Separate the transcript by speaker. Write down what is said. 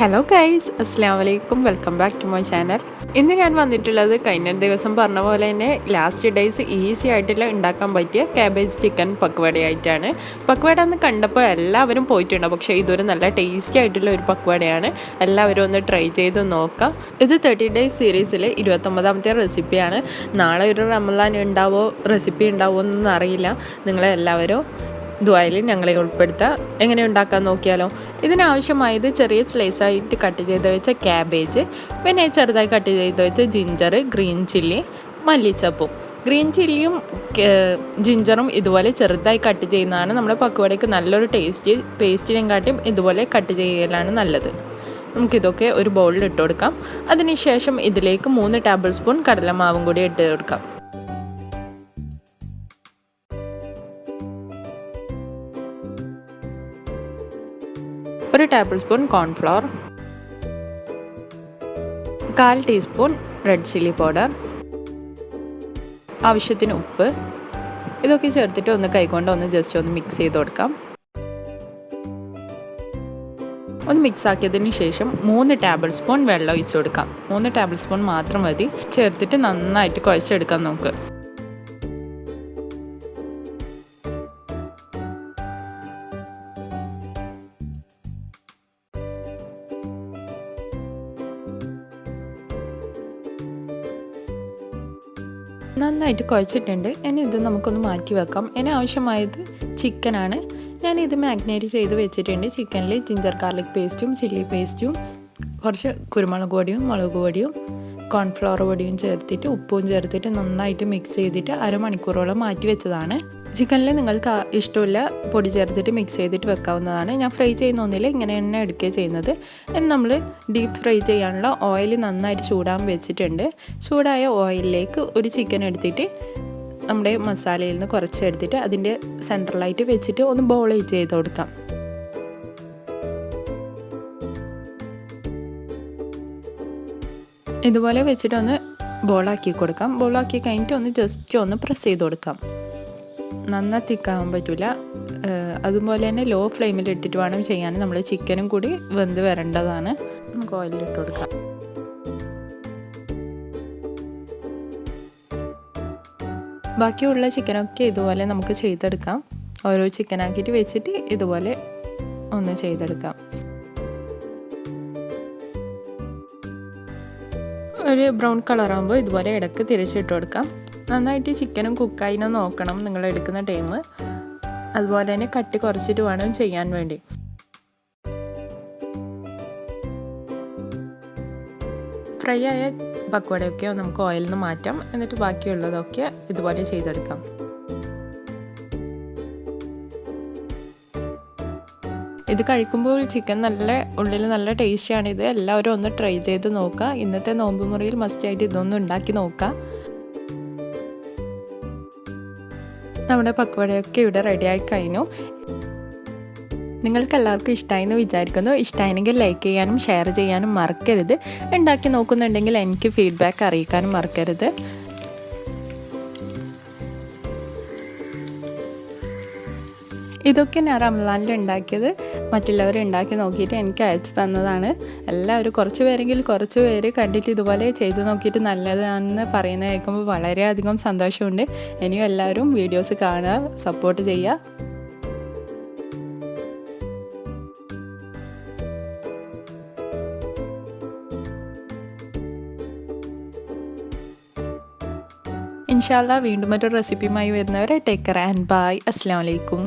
Speaker 1: Hello guys, അസ്സാം വലൈക്കും. Welcome back to my channel. ഇന്ന് ഞാൻ വന്നിട്ടുള്ളത് കഴിഞ്ഞ ദിവസം പറഞ്ഞ പോലെ തന്നെ ലാസ്റ്റ് ഡേയ്സ് ഈസി ആയിട്ടുള്ള ഉണ്ടാക്കാൻ പറ്റിയ കാബേജ് ചിക്കൻ പക്വടയായിട്ടാണ്. പക്വട എന്ന് കണ്ടപ്പോൾ എല്ലാവരും പോയിട്ടുണ്ട്, പക്ഷേ ഇതൊരു നല്ല ടേസ്റ്റി ആയിട്ടുള്ള ഒരു പക്വടയാണ്. എല്ലാവരും ഒന്ന് ട്രൈ ചെയ്ത് നോക്കാം. ഇത് 30 ഡേയ്സ് സീരീസിൽ 29ാമത്തെ റെസിപ്പിയാണ്. നാളെ ഒരു റമദാൻ ഉണ്ടാവോ, റെസിപ്പി ഉണ്ടാവുമോ എന്നൊന്നും അറിയില്ല. നിങ്ങളെല്ലാവരും ദുആയിൽ ഞങ്ങളെ ഉൾപ്പെടുത്തുക. എങ്ങനെ ഉണ്ടാക്കാൻ നോക്കിയാലോ. ഇതിനാവശ്യമായത് ചെറിയ സ്ലൈസായിട്ട് കട്ട് ചെയ്ത് വെച്ച ക്യാബേജ്, പിന്നെ ചെറുതായി കട്ട് ചെയ്ത് വെച്ച ജിഞ്ചർ, ഗ്രീൻ ചില്ലി, മല്ലിച്ചപ്പും. ഗ്രീൻ ചില്ലിയും ജിഞ്ചറും ഇതുപോലെ ചെറുതായി കട്ട് ചെയ്യുന്നതാണ് നമ്മുടെ പക്വടയ്ക്ക് നല്ലൊരു പേസ്റ്റിനെക്കാട്ടും ഇതുപോലെ കട്ട് ചെയ്യലാണ് നല്ലത്. നമുക്കിതൊക്കെ ഒരു ബൗളിൽ ഇട്ട് കൊടുക്കാം. അതിനുശേഷം ഇതിലേക്ക് 3 ടേബിൾ സ്പൂൺ കടലമാവും കൂടി ഇട്ട് കൊടുക്കാം. ഒരു table spoon cornflour, 1/4 teaspoon red chilli powder, ആവശ്യത്തിന് ഉപ്പ്. ഇതൊക്കെ ചേർത്തിട്ട് ഒന്ന് കൈകൊണ്ട് ജസ്റ്റ് ഒന്ന് മിക്സ് ചെയ്ത് കൊടുക്കാം. ഒന്ന് മിക്സ് ആക്കിയതിന് ശേഷം 3 ടേബിൾ സ്പൂൺ വെള്ളം ഒഴിച്ചു കൊടുക്കാം. 3 ടേബിൾ സ്പൂൺ മാത്രം മതി. ചേർത്തിട്ട് നന്നായിട്ട് കുഴച്ചെടുക്കാം നമുക്ക്. നന്നായിട്ട് കുഴച്ചിട്ടുണ്ട്. ഇനി ഇത് നമുക്കൊന്ന് മാറ്റി വെക്കാം. ഇനി ആവശ്യമായത് ചിക്കനാണ്. ഞാനിത് മാഗ്നേറ്റ് ചെയ്ത് വെച്ചിട്ടുണ്ട്. ചിക്കനിൽ ജിഞ്ചർ ഗാർലിക് പേസ്റ്റും ചില്ലി പേസ്റ്റും കുറച്ച് കുരുമുളക് പൊടിയും മുളക് പൊടിയും കോൺഫ്ലവർ പൊടിയും ചേർത്തിട്ട് ഉപ്പും ചേർത്തിട്ട് നന്നായിട്ട് മിക്സ് ചെയ്തിട്ട് അരമണിക്കൂറോളം മാറ്റി വെച്ചതാണ്. ചിക്കനിൽ നിങ്ങൾക്ക് ഇഷ്ടമില്ല പൊടി ചേർത്തിട്ട് മിക്സ് ചെയ്തിട്ട് വെക്കാവുന്നതാണ്. ഞാൻ ഫ്രൈ ചെയ്യുന്ന ഒന്നിൽ ഇങ്ങനെ എണ്ണ എടുക്കുകയാണ് ചെയ്യുന്നത്. ഇനി നമ്മൾ ഡീപ്പ് ഫ്രൈ ചെയ്യാനുള്ള ഓയിൽ നന്നായിട്ട് ചൂടാൻ വെച്ചിട്ടുണ്ട്. ചൂടായ ഓയിലിലേക്ക് ഒരു ചിക്കൻ എടുത്തിട്ട് നമ്മുടെ മസാലയിൽ നിന്ന് കുറച്ചെടുത്തിട്ട് അതിൻ്റെ സെൻട്രലായിട്ട് വെച്ചിട്ട് ഒന്ന് ബോൾ ചെയ്ത് കൊടുക്കാം. ഇതുപോലെ വെച്ചിട്ട് ഒന്ന് ബോളാക്കി കൊടുക്കാം. ബോളാക്കി കഴിഞ്ഞിട്ട് ജസ്റ്റ് ഒന്ന് പ്രസ് ചെയ്ത് കൊടുക്കാം. നന്നായി തിക്കാവാൻ പറ്റില്ല. അതുപോലെ തന്നെ ലോ ഫ്ലെയിമിൽ ഇട്ടിട്ട് വേണം ചെയ്യാൻ. നമ്മൾ ചിക്കനും കൂടി വെന്ത് വരേണ്ടതാണ്. നമുക്ക് ഓയിലിട്ട് കൊടുക്കാം. ബാക്കിയുള്ള ചിക്കനൊക്കെ ഇതുപോലെ നമുക്ക് ചെയ്തെടുക്കാം. ഓരോ ചിക്കനാക്കിയിട്ട് വെച്ചിട്ട് ഇതുപോലെ ഒന്ന് ചെയ്തെടുക്കാം. ഒരു ബ്രൗൺ കളറാകുമ്പോൾ ഇതുപോലെ ഇടയ്ക്ക് തിരിച്ചിട്ട് കൊടുക്കാം. നന്നായിട്ട് ചിക്കനും കുക്കായിന്ന് നോക്കണം നിങ്ങൾ എടുക്കുന്ന ടൈം. അതുപോലെ തന്നെ കട്ടി കുറച്ചിട്ട് വേണം ചെയ്യാൻ വേണ്ടി. ഫ്രൈ ആയ പക്വടയൊക്കെ നമുക്ക് ഓയിലിൽ നിന്ന് മാറ്റാം. എന്നിട്ട് ബാക്കിയുള്ളതൊക്കെ ഇതുപോലെ ചെയ്തെടുക്കാം. ഇത് കഴിക്കുമ്പോൾ ചിക്കൻ ഉള്ളിൽ നല്ല ടേസ്റ്റിയാണ്. ഇത് എല്ലാവരും ഒന്ന് ട്രൈ ചെയ്ത് നോക്കുക. ഇന്നത്തെ നോമ്പ് മുറിയിൽ മസ്റ്റായിട്ട് ഇതൊന്നും ഉണ്ടാക്കി നോക്കുക. നമ്മുടെ പക്വടയൊക്കെ ഇവിടെ റെഡിയായി കഴിഞ്ഞു. നിങ്ങൾക്ക് എല്ലാവർക്കും ഇഷ്ടമായി എന്ന് വിചാരിക്കുന്നു. ഇഷ്ടമായെങ്കിൽ ലൈക്ക് ചെയ്യാനും ഷെയർ ചെയ്യാനും മറക്കരുത്. ഉണ്ടാക്കി നോക്കുന്നുണ്ടെങ്കിൽ എനിക്ക് ഫീഡ്ബാക്ക് അറിയിക്കാനും മറക്കരുത്. ഇതൊക്കെ ഞാൻ റംസാനിൽ ഉണ്ടാക്കിയത് മറ്റുള്ളവർ ഉണ്ടാക്കി നോക്കിയിട്ട് എനിക്ക് അയച്ചു തന്നതാണ്. എല്ലാവരും കുറച്ച് പേര് കണ്ടിട്ട് ഇതുപോലെ ചെയ്തു നോക്കിയിട്ട് നല്ലതാണെന്ന് പറയുന്നത് കേൾക്കുമ്പോൾ വളരെയധികം സന്തോഷമുണ്ട്. ഇനിയും എല്ലാവരും വീഡിയോസ് കാണുക, സപ്പോർട്ട് ചെയ്യുക. ഇൻഷാ അല്ലാഹ് വീണ്ടും മറ്റൊരു റെസിപ്പിയുമായി വരുന്നവരെ ടേക്ക് കെയർ ആൻഡ് ബൈ. അസ്സലാമു അലൈക്കും.